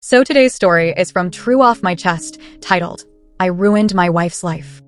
So today's story is from True Off My Chest, titled, I Ruined My Wife's Life.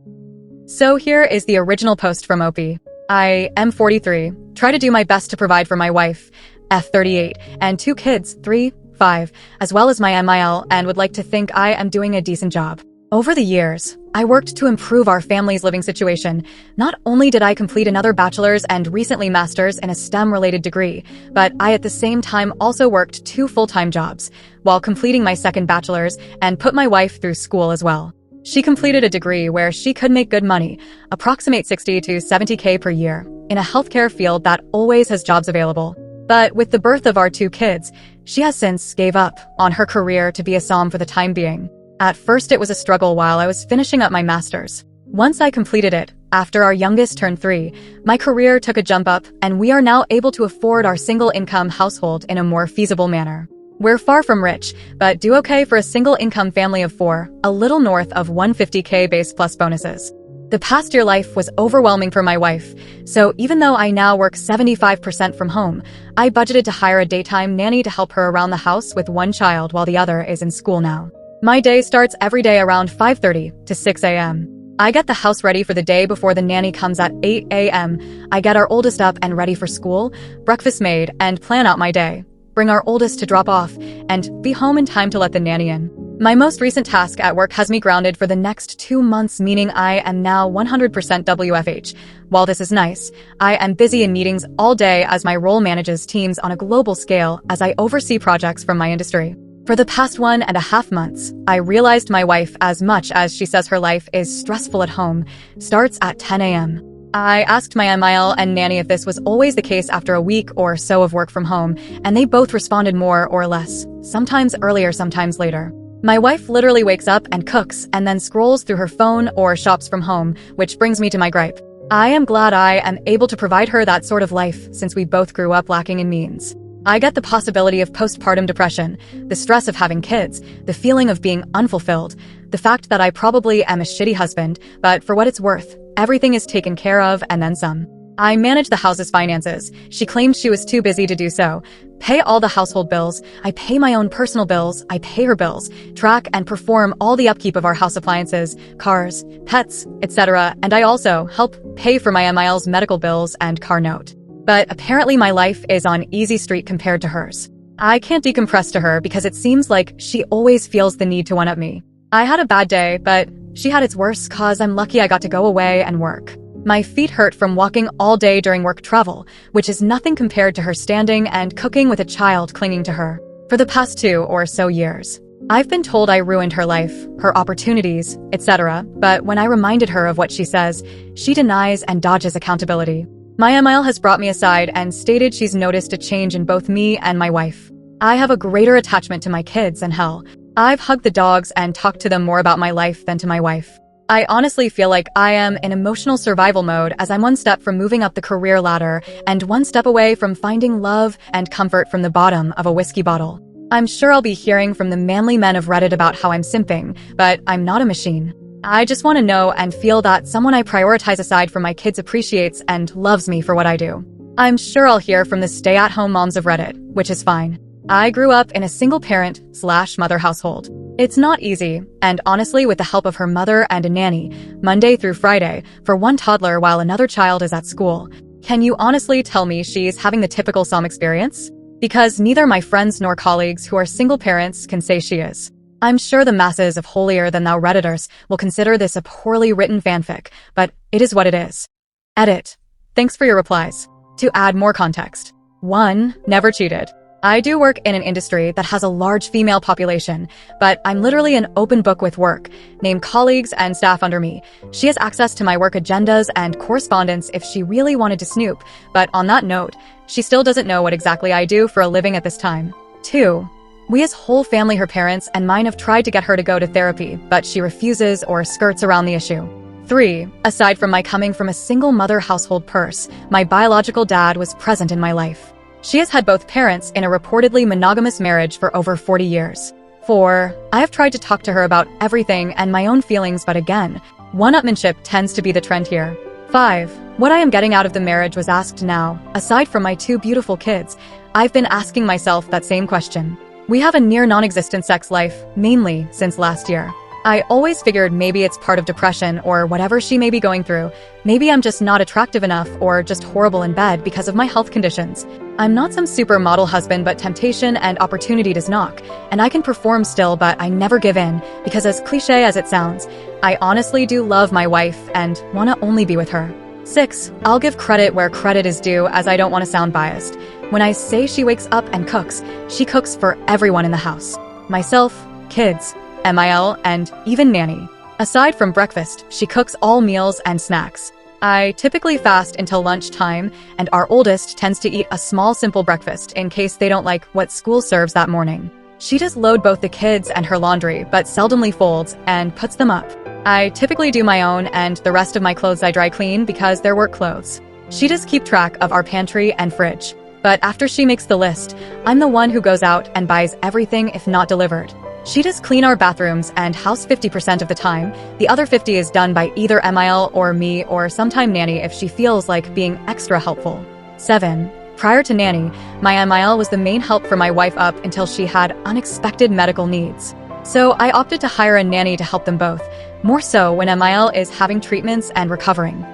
So here is the original post from Opie. I am 43, try to do my best to provide for my wife, F38, and 2 kids, 3, 5, as well as my MIL, and would like to think I am doing a decent job. Over the years, I worked to improve our family's living situation. Not only did I complete another bachelor's and recently master's in a STEM-related degree, but I at the same time also worked 2 full-time jobs while completing my second bachelor's and put my wife through school as well. She completed a degree where she could make good money, approximate 60 to 70K per year, in a healthcare field that always has jobs available. But with the birth of our 2 kids, she has since gave up on her career to be a SOM for the time being. At first it was a struggle while I was finishing up my master's. Once I completed it, after our youngest turned 3, my career took a jump up and we are now able to afford our single-income household in a more feasible manner. We're far from rich, but do okay for a single-income family of 4, a little north of 150K base plus bonuses. The past year life was overwhelming for my wife, so even though I now work 75% from home, I budgeted to hire a daytime nanny to help her around the house with 1 child while the other is in school now. My day starts every day around 5:30 to 6 a.m. I get the house ready for the day before the nanny comes at 8 a.m. I get our oldest up and ready for school, breakfast made, and plan out my day. Bring our oldest to drop off, and be home in time to let the nanny in. My most recent task at work has me grounded for the next 2 months, meaning I am now 100% WFH. While this is nice, I am busy in meetings all day as my role manages teams on a global scale as I oversee projects from my industry. For the past 1.5 months, I realized my wife, as much as she says her life is stressful at home, starts at 10 a.m. I asked my MIL and nanny if this was always the case after a week or so of work from home, and they both responded more or less, sometimes earlier, sometimes later. My wife literally wakes up and cooks and then scrolls through her phone or shops from home, which brings me to my gripe. I am glad I am able to provide her that sort of life since we both grew up lacking in means. I get the possibility of postpartum depression, the stress of having kids, the feeling of being unfulfilled, the fact that I probably am a shitty husband, but for what it's worth, everything is taken care of and then some. I manage the house's finances. She claimed she was too busy to do so. Pay all the household bills. I pay my own personal bills. I pay her bills. Track and perform all the upkeep of our house appliances, cars, pets, etc. And I also help pay for my MIL's medical bills and car note. But apparently my life is on easy street compared to hers. I can't decompress to her because it seems like she always feels the need to one-up me. I had a bad day, but she had its worse cause I'm lucky I got to go away and work. My feet hurt from walking all day during work travel, which is nothing compared to her standing and cooking with a child clinging to her. For the past 2 or so years, I've been told I ruined her life, her opportunities, etc., but when I reminded her of what she says, she denies and dodges accountability. My MIL has brought me aside and stated she's noticed a change in both me and my wife. I have a greater attachment to my kids, and hell, I've hugged the dogs and talked to them more about my life than to my wife. I honestly feel like I am in emotional survival mode as I'm 1 step from moving up the career ladder and 1 step away from finding love and comfort from the bottom of a whiskey bottle. I'm sure I'll be hearing from the manly men of Reddit about how I'm simping, but I'm not a machine. I just want to know and feel that someone I prioritize aside from my kids appreciates and loves me for what I do. I'm sure I'll hear from the stay-at-home moms of Reddit, which is fine. I grew up in a single-parent/mother household. It's not easy, and honestly, with the help of her mother and a nanny, Monday through Friday, for 1 toddler while another child is at school. Can you honestly tell me she's having the typical SOM experience? Because neither my friends nor colleagues who are single parents can say she is. I'm sure the masses of holier-than-thou Redditors will consider this a poorly written fanfic, but it is what it is. Edit. Thanks for your replies. To add more context. 1. Never cheated. I do work in an industry that has a large female population, but I'm literally an open book with work. Name colleagues and staff under me. She has access to my work agendas and correspondence if she really wanted to snoop, but on that note, she still doesn't know what exactly I do for a living at this time. 2. We as whole family, her parents and mine, have tried to get her to go to therapy, but she refuses or skirts around the issue. 3. Aside from my coming from a single mother household purse, my biological dad was present in my life. She has had both parents in a reportedly monogamous marriage for over 40 years. 4. I have tried to talk to her about everything and my own feelings, but again, one-upmanship tends to be the trend here. 5. What I am getting out of the marriage was asked now. Aside from my 2 beautiful kids, I've been asking myself that same question. We have a near non-existent sex life, mainly since last year. I always figured maybe it's part of depression or whatever she may be going through. Maybe I'm just not attractive enough or just horrible in bed because of my health conditions. I'm not some supermodel husband, but temptation and opportunity does knock, and I can perform still, but I never give in because, as cliche as it sounds, I honestly do love my wife and want to only be with her. 6. I'll give credit where credit is due, as I don't want to sound biased. When I say she wakes up and cooks, she cooks for everyone in the house. Myself, kids, MIL, and even Nanny. Aside from breakfast, she cooks all meals and snacks. I typically fast until lunchtime, and our oldest tends to eat a small simple breakfast in case they don't like what school serves that morning. She does load both the kids and her laundry, but seldomly folds and puts them up. I typically do my own, and the rest of my clothes I dry clean because they're work clothes. She does keep track of our pantry and fridge, but after she makes the list, I'm the one who goes out and buys everything if not delivered. She does clean our bathrooms and house 50% of the time. The other 50 is done by either MIL or me, or sometime Nanny if she feels like being extra helpful. 7. Prior to Nanny, my MIL was the main help for my wife up until she had unexpected medical needs. So I opted to hire a nanny to help them both, more so when MIL is having treatments and recovering.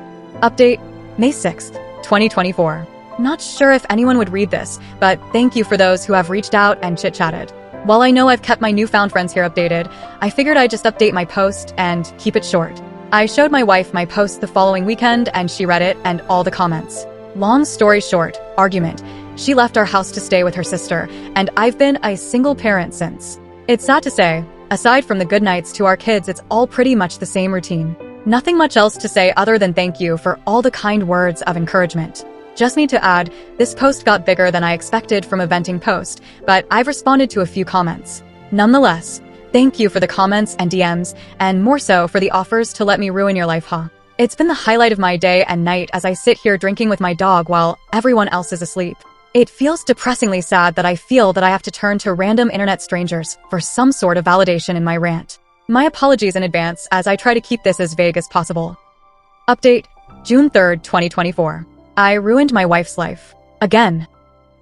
Update, May 6th, 2024. Not sure if anyone would read this, but thank you for those who have reached out and chit-chatted. While I know I've kept my newfound friends here updated, I figured I'd just update my post and keep it short. I showed my wife my post the following weekend and she read it and all the comments. Long story short, argument. She left our house to stay with her sister, and I've been a single parent since. It's sad to say, aside from the good nights to our kids, it's all pretty much the same routine. Nothing much else to say other than thank you for all the kind words of encouragement. Just need to add, this post got bigger than I expected from a venting post, but I've responded to a few comments. Nonetheless, thank you for the comments and DMs, and more so for the offers to let me ruin your life, huh? It's been the highlight of my day and night as I sit here drinking with my dog while everyone else is asleep. It feels depressingly sad that I feel that I have to turn to random internet strangers for some sort of validation in my rant. My apologies in advance as I try to keep this as vague as possible. Update, June 3rd, 2024. I ruined my wife's life. Again.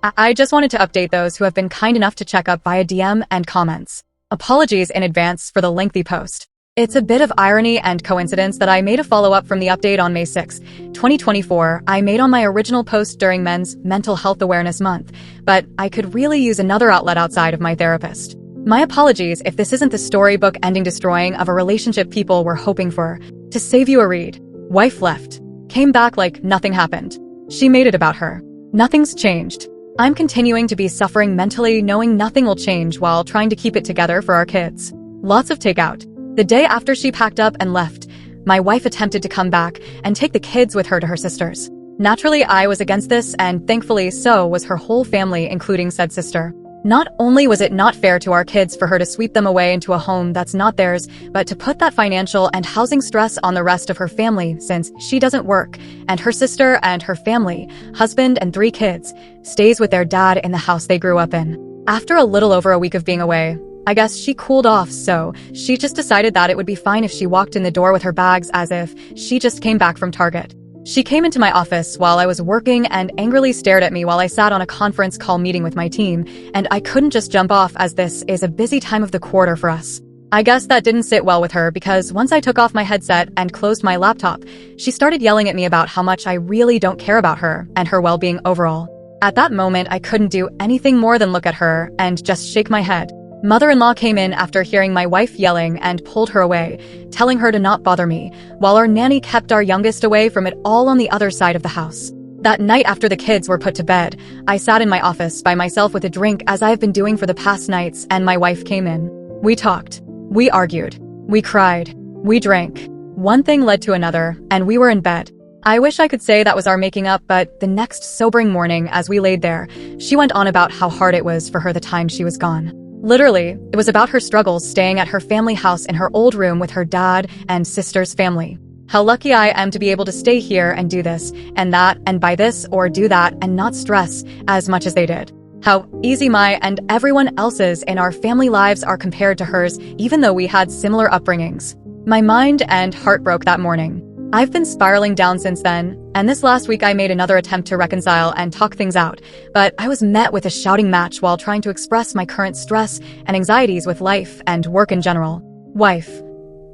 I just wanted to update those who have been kind enough to check up via DM and comments. Apologies in advance for the lengthy post. It's a bit of irony and coincidence that I made a follow-up from the update on May 6, 2024 I made on my original post during Men's Mental Health Awareness Month, but I could really use another outlet outside of my therapist. My apologies if this isn't the storybook ending destroying of a relationship people were hoping for. To save you a read, wife left. Came back like nothing happened. She made it about her. Nothing's changed. I'm continuing to be suffering mentally, knowing nothing will change while trying to keep it together for our kids. Lots of takeout. The day after she packed up and left, my wife attempted to come back and take the kids with her to her sister's. Naturally, I was against this, and thankfully so was her whole family, including said sister. Not only was it not fair to our kids for her to sweep them away into a home that's not theirs, but to put that financial and housing stress on the rest of her family since she doesn't work, and her sister and her family, husband and 3 kids, stays with their dad in the house they grew up in. After a little over a week of being away, I guess she cooled off, so she just decided that it would be fine if she walked in the door with her bags as if she just came back from Target. She came into my office while I was working and angrily stared at me while I sat on a conference call meeting with my team, and I couldn't just jump off as this is a busy time of the quarter for us. I guess that didn't sit well with her because once I took off my headset and closed my laptop, she started yelling at me about how much I really don't care about her and her well-being overall. At that moment, I couldn't do anything more than look at her and just shake my head. Mother-in-law came in after hearing my wife yelling and pulled her away, telling her to not bother me, while our nanny kept our youngest away from it all on the other side of the house. That night after the kids were put to bed, I sat in my office by myself with a drink as I have been doing for the past nights, and my wife came in. We talked. We argued. We cried. We drank. One thing led to another, and we were in bed. I wish I could say that was our making up, but the next sobering morning as we laid there, she went on about how hard it was for her the time she was gone. Literally, it was about her struggles staying at her family house in her old room with her dad and sister's family. How lucky I am to be able to stay here and do this and that and buy this or do that and not stress as much as they did. How easy my and everyone else's in our family lives are compared to hers, even though we had similar upbringings. My mind and heart broke that morning. I've been spiraling down since then, and this last week I made another attempt to reconcile and talk things out, but I was met with a shouting match while trying to express my current stress and anxieties with life and work in general. Wife: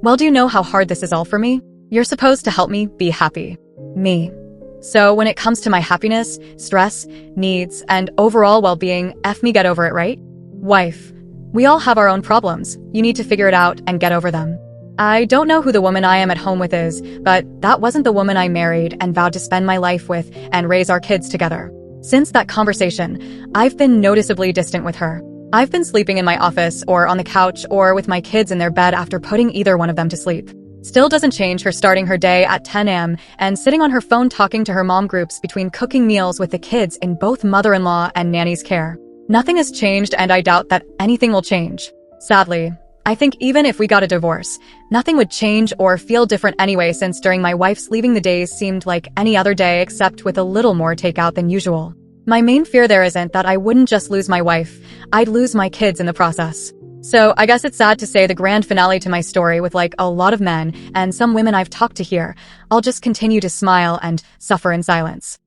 well, do you know how hard this is all for me? You're supposed to help me be happy. Me: so when it comes to my happiness, stress, needs, and overall well-being, F me, get over it, right? Wife: we all have our own problems. You need to figure it out and get over them. I don't know who the woman I am at home with is, but that wasn't the woman I married and vowed to spend my life with and raise our kids together. Since that conversation, I've been noticeably distant with her. I've been sleeping in my office or on the couch or with my kids in their bed after putting either one of them to sleep. Still doesn't change her starting her day at 10 a.m. and sitting on her phone talking to her mom groups between cooking meals with the kids in both mother-in-law and nanny's care. Nothing has changed, and I doubt that anything will change. Sadly, I think even if we got a divorce, nothing would change or feel different anyway, since during my wife's leaving the days seemed like any other day except with a little more takeout than usual. My main fear there isn't that I wouldn't just lose my wife, I'd lose my kids in the process. So I guess it's sad to say the grand finale to my story, with like a lot of men and some women I've talked to here, I'll just continue to smile and suffer in silence.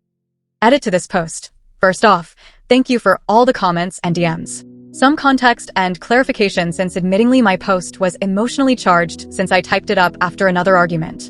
Edit to this post. First off, thank you for all the comments and DMs. Some context and clarification, since admittingly my post was emotionally charged since I typed it up after another argument.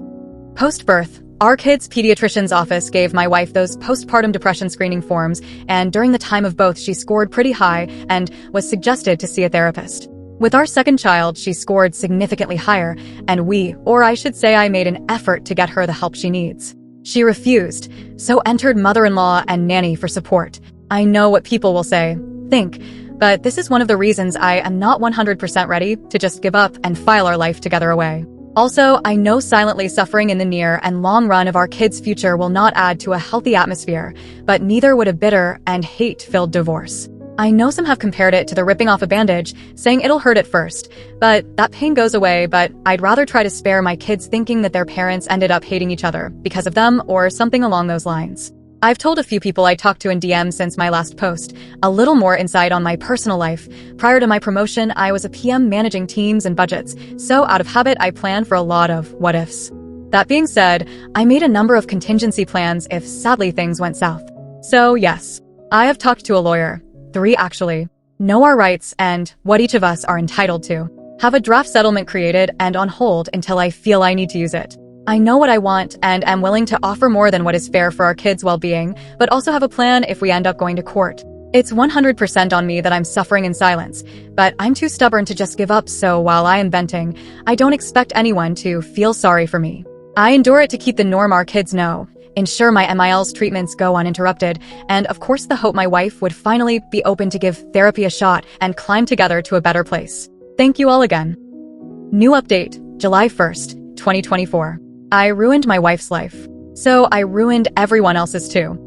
Post-birth, our kids' pediatrician's office gave my wife those postpartum depression screening forms, and during the time of both she scored pretty high and was suggested to see a therapist. With our second child, she scored significantly higher, and I made an effort to get her the help she needs. She refused, so entered mother-in-law and nanny for support. I know what people will say, think, but this is one of the reasons I am not 100% ready to just give up and file our life together away. Also, I know silently suffering in the near and long run of our kids' future will not add to a healthy atmosphere, but neither would a bitter and hate-filled divorce. I know some have compared it to the ripping off a bandage, saying it'll hurt at first, but that pain goes away. But I'd rather try to spare my kids thinking that their parents ended up hating each other because of them or something along those lines. I've told a few people I talked to in DM since my last post a little more insight on my personal life. Prior to my promotion, I was a PM managing teams and budgets, so out of habit I planned for a lot of what-ifs. That being said, I made a number of contingency plans if sadly things went south. So yes, I have talked to a lawyer. 3 actually. Know our rights and what each of us are entitled to. Have a draft settlement created and on hold until I feel I need to use it. I know what I want and am willing to offer more than what is fair for our kids' well-being, but also have a plan if we end up going to court. It's 100% on me that I'm suffering in silence, but I'm too stubborn to just give up, so while I am venting, I don't expect anyone to feel sorry for me. I endure it to keep the norm our kids know, ensure my MIL's treatments go uninterrupted, and of course the hope my wife would finally be open to give therapy a shot and climb together to a better place. Thank you all again. New update, July 1st, 2024. I ruined my wife's life. So I ruined everyone else's too.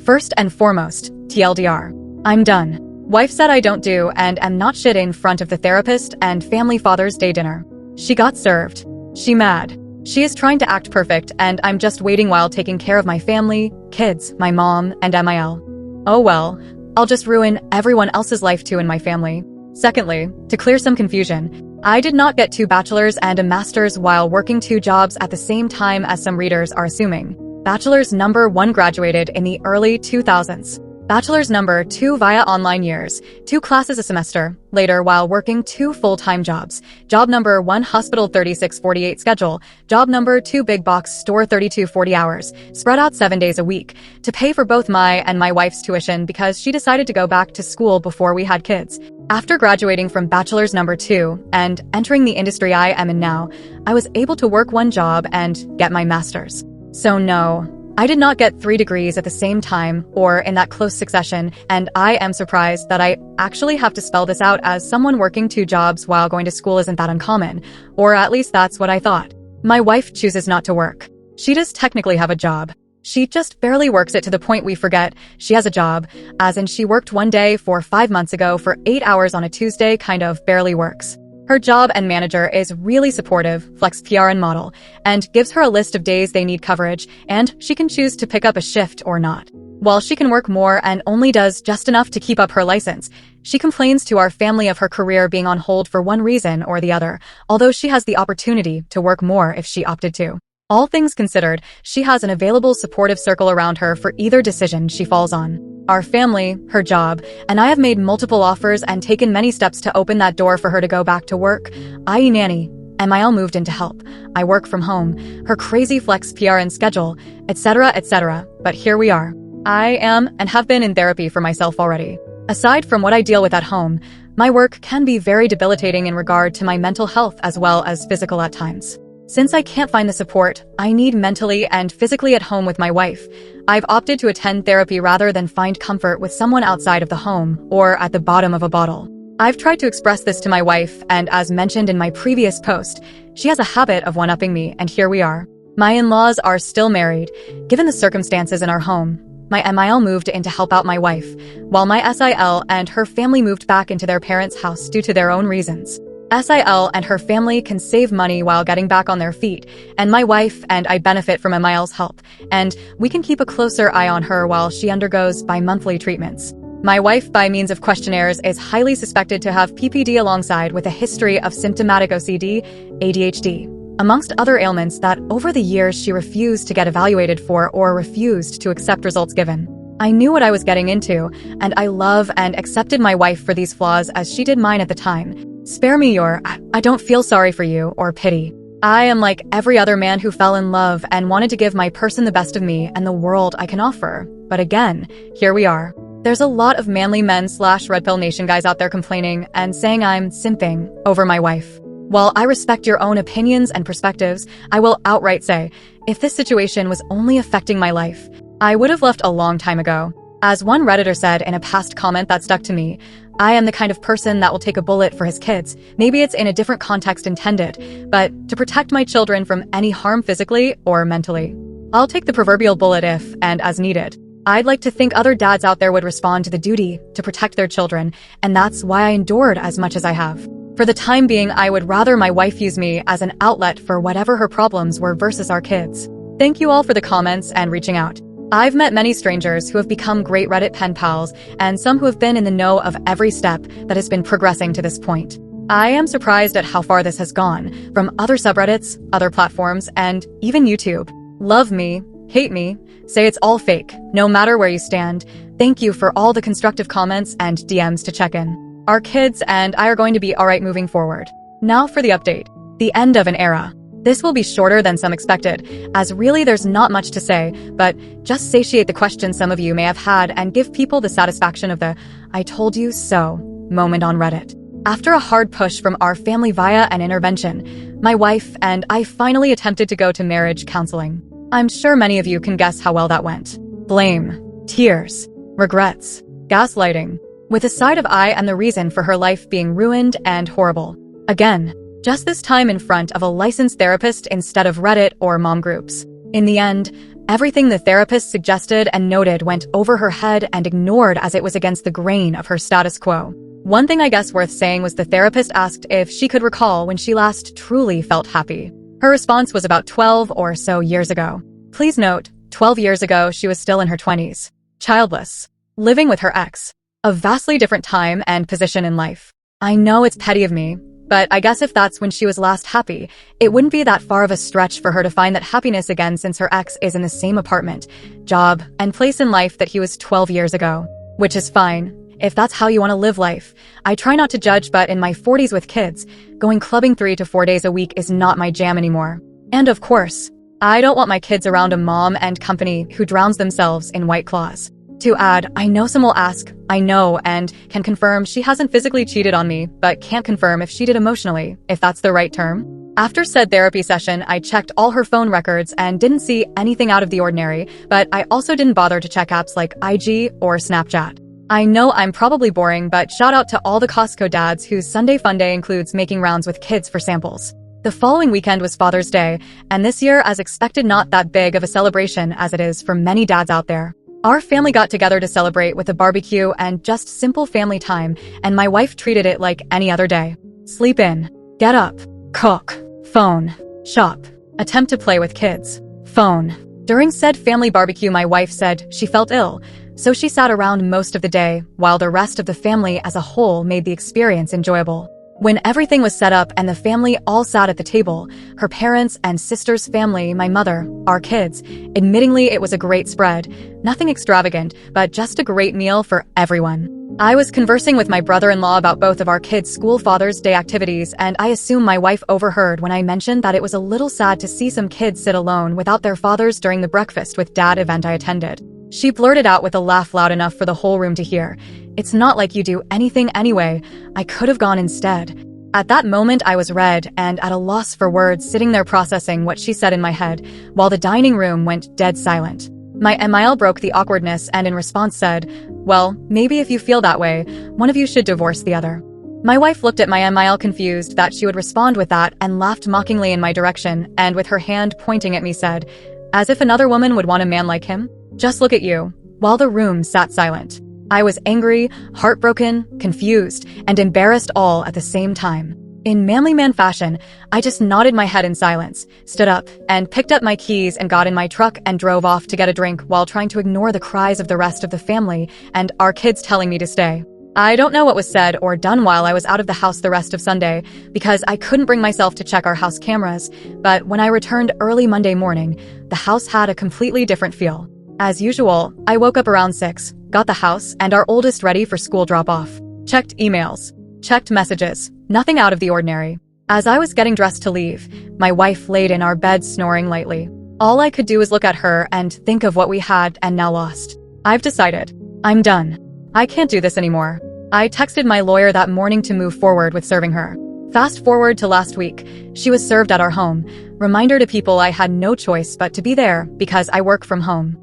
First and foremost, TLDR. I'm done. Wife said I don't do and am not shit in front of the therapist and family Father's Day dinner. She got served. She mad. She is trying to act perfect, and I'm just waiting while taking care of my family, kids, my mom, and MIL. Oh well, I'll just ruin everyone else's life too in my family. Secondly, to clear some confusion, I did not get 2 bachelor's and a master's while working 2 jobs at the same time as some readers are assuming. Bachelor's number 1 graduated in the early 2000s. Bachelor's number 2 via online years, 2 classes a semester, later while working 2 full-time jobs. Job number 1 hospital 36-48 schedule, job number 2 big box store 32-40 hours, spread out 7 days a week, to pay for both my and my wife's tuition because she decided to go back to school before we had kids. After graduating from bachelor's number 2 and entering the industry I am in now, I was able to work 1 job and get my master's. So no, I did not get 3 degrees at the same time or in that close succession, and I am surprised that I actually have to spell this out, as someone working 2 jobs while going to school isn't that uncommon, or at least that's what I thought. My wife chooses not to work. She does technically have a job. She just barely works it to the point we forget she has a job, as in she worked 1 day for 5 months ago for 8 hours on a Tuesday, kind of barely works. Her job and manager is really supportive, flex PR and model, and gives her a list of days they need coverage, and she can choose to pick up a shift or not. While she can work more and only does just enough to keep up her license, she complains to our family of her career being on hold for one reason or the other, although she has the opportunity to work more if she opted to. All things considered, she has an available supportive circle around her for either decision she falls on. Our family, her job, and I have made multiple offers and taken many steps to open that door for her to go back to work, i.e. nanny. And Mael moved in to help. I work from home, her crazy flex PRN schedule, etc., etc. But here we are. I am and have been in therapy for myself already. Aside from what I deal with at home, my work can be very debilitating in regard to my mental health as well as physical at times. Since I can't find the support I need mentally and physically at home with my wife, I've opted to attend therapy rather than find comfort with someone outside of the home or at the bottom of a bottle. I've tried to express this to my wife, and as mentioned in my previous post, she has a habit of one-upping me, and here we are. My in-laws are still married. Given the circumstances in our home, my MIL moved in to help out my wife, while my SIL and her family moved back into their parents' house due to their own reasons. SIL and her family can save money while getting back on their feet, and my wife and I benefit from MIL's help, and we can keep a closer eye on her while she undergoes bi-monthly treatments. My wife, by means of questionnaires, is highly suspected to have PPD alongside with a history of symptomatic OCD, ADHD, amongst other ailments that over the years she refused to get evaluated for or refused to accept results given. I knew what I was getting into, and I love and accepted my wife for these flaws as she did mine at the time. Spare me your, I don't feel sorry for you, or pity. I am like every other man who fell in love and wanted to give my person the best of me and the world I can offer. But again, here we are. There's a lot of manly men / Red Pill Nation guys out there complaining and saying I'm simping over my wife. While I respect your own opinions and perspectives, I will outright say, if this situation was only affecting my life, I would have left a long time ago. As one Redditor said in a past comment that stuck to me, I am the kind of person that will take a bullet for his kids. Maybe it's in a different context intended, but to protect my children from any harm physically or mentally. I'll take the proverbial bullet if and as needed. I'd like to think other dads out there would respond to the duty to protect their children, and that's why I endured as much as I have. For the time being, I would rather my wife use me as an outlet for whatever her problems were versus our kids. Thank you all for the comments and reaching out. I've met many strangers who have become great Reddit pen pals, and some who have been in the know of every step that has been progressing to this point. I am surprised at how far this has gone, from other subreddits, other platforms, and even YouTube. Love me, hate me, say it's all fake, no matter where you stand. Thank you for all the constructive comments and DMs to check in. Our kids and I are going to be alright moving forward. Now for the update. The end of an era. This will be shorter than some expected, as really there's not much to say, but just satiate the questions some of you may have had and give people the satisfaction of the "I told you so" moment on Reddit. After a hard push from our family via an intervention, my wife and I finally attempted to go to marriage counseling. I'm sure many of you can guess how well that went. Blame, tears, regrets, gaslighting, with a side of I and the reason for her life being ruined and horrible. Again, just this time in front of a licensed therapist instead of Reddit or mom groups. In the end, everything the therapist suggested and noted went over her head and ignored as it was against the grain of her status quo. One thing I guess worth saying was the therapist asked if she could recall when she last truly felt happy. Her response was about 12 or so years ago. Please note, 12 years ago she was still in her 20s. Childless. Living with her ex. A vastly different time and position in life. I know it's petty of me, but I guess if that's when she was last happy, it wouldn't be that far of a stretch for her to find that happiness again since her ex is in the same apartment, job, and place in life that he was 12 years ago. Which is fine, if that's how you want to live life. I try not to judge, but in my 40s with kids, going clubbing 3 to 4 days a week is not my jam anymore. And of course, I don't want my kids around a mom and company who drowns themselves in White Claws. To add, I know some will ask, I know and can confirm she hasn't physically cheated on me, but can't confirm if she did emotionally, if that's the right term. After said therapy session, I checked all her phone records and didn't see anything out of the ordinary, but I also didn't bother to check apps like IG or Snapchat. I know I'm probably boring, but shout out to all the Costco dads whose Sunday fun day includes making rounds with kids for samples. The following weekend was Father's Day, and this year, as expected, not that big of a celebration as it is for many dads out there. Our family got together to celebrate with a barbecue and just simple family time, and my wife treated it like any other day. Sleep in, get up, cook, phone, shop, attempt to play with kids, phone. During said family barbecue, my wife said she felt ill, so she sat around most of the day, while the rest of the family as a whole made the experience enjoyable. When everything was set up and the family all sat at the table, her parents and sister's family, my mother, our kids, admittingly it was a great spread. Nothing extravagant, but just a great meal for everyone. I was conversing with my brother-in-law about both of our kids' school Father's Day activities, and I assume my wife overheard when I mentioned that it was a little sad to see some kids sit alone without their fathers during the breakfast with dad event I attended. She blurted out with a laugh loud enough for the whole room to hear, "It's not like you do anything anyway. I could have gone instead." At that moment, I was red and at a loss for words, sitting there processing what she said in my head, while the dining room went dead silent. My Emile broke the awkwardness and in response said, "Well, maybe if you feel that way, one of you should divorce the other." My wife looked at my Emile confused that she would respond with that and laughed mockingly in my direction and with her hand pointing at me said, "As if another woman would want a man like him? Just look at you," while the room sat silent. I was angry, heartbroken, confused, and embarrassed all at the same time. In manly man fashion, I just nodded my head in silence, stood up, and picked up my keys and got in my truck and drove off to get a drink while trying to ignore the cries of the rest of the family and our kids telling me to stay. I don't know what was said or done while I was out of the house the rest of Sunday because I couldn't bring myself to check our house cameras, but when I returned early Monday morning, the house had a completely different feel. As usual, I woke up around 6, got the house and our oldest ready for school drop-off. Checked emails. Checked messages. Nothing out of the ordinary. As I was getting dressed to leave, my wife laid in our bed snoring lightly. All I could do was look at her and think of what we had and now lost. I've decided. I'm done. I can't do this anymore. I texted my lawyer that morning to move forward with serving her. Fast forward to last week. She was served at our home. Reminder to people I had no choice but to be there because I work from home.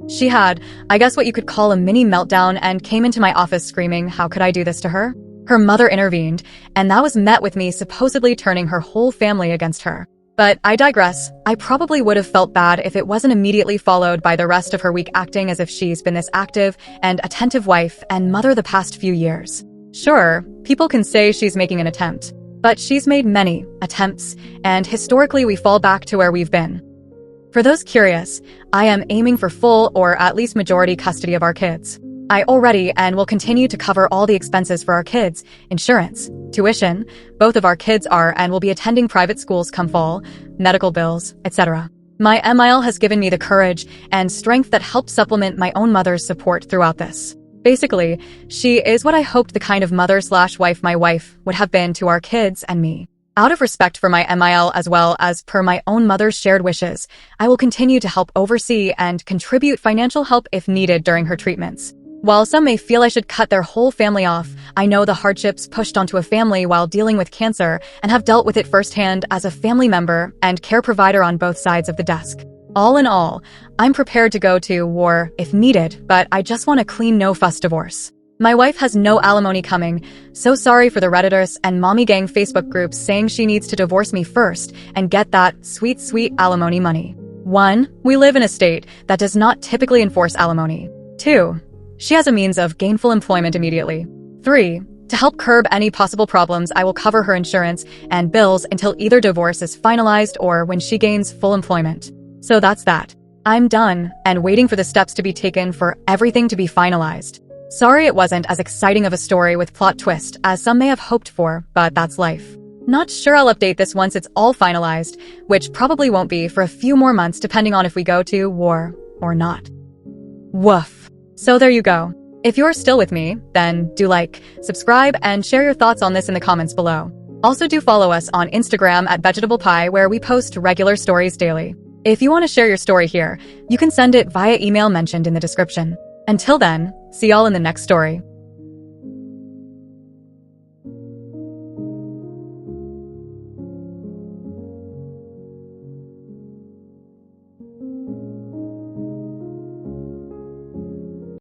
She had, I guess what you could call a mini meltdown and came into my office screaming, how could I do this to her? Her mother intervened, and that was met with me supposedly turning her whole family against her. But I digress. I probably would have felt bad if it wasn't immediately followed by the rest of her week acting as if she's been this active and attentive wife and mother the past few years. Sure, people can say she's making an attempt, but she's made many attempts, and historically we fall back to where we've been. For those curious, I am aiming for full or at least majority custody of our kids. I already and will continue to cover all the expenses for our kids, insurance, tuition, both of our kids are and will be attending private schools come fall, medical bills, etc. My Emile has given me the courage and strength that helps supplement my own mother's support throughout this. Basically, she is what I hoped the kind of mother/wife my wife would have been to our kids and me. Out of respect for my Emile as well as per my own mother's shared wishes, I will continue to help oversee and contribute financial help if needed during her treatments. While some may feel I should cut their whole family off, I know the hardships pushed onto a family while dealing with cancer and have dealt with it firsthand as a family member and care provider on both sides of the desk. All in all, I'm prepared to go to war if needed, but I just want a clean no-fuss divorce. My wife has no alimony coming, so sorry for the Redditors and mommy gang Facebook groups saying she needs to divorce me first and get that sweet, sweet alimony money. 1. We live in a state that does not typically enforce alimony. 2. She has a means of gainful employment immediately. 3. To help curb any possible problems, I will cover her insurance and bills until either divorce is finalized or when she gains full employment. So that's that. I'm done and waiting for the steps to be taken for everything to be finalized. Sorry it wasn't as exciting of a story with plot twist as some may have hoped for, but that's life. Not sure I'll update this once it's all finalized, which probably won't be for a few more months depending on if we go to war or not. Woof. So there you go. If you're still with me, then do like, subscribe, and share your thoughts on this in the comments below. Also do follow us on Instagram at vegetablepie where we post regular stories daily. If you want to share your story here, you can send it via email mentioned in the description. Until then, see y'all in the next story.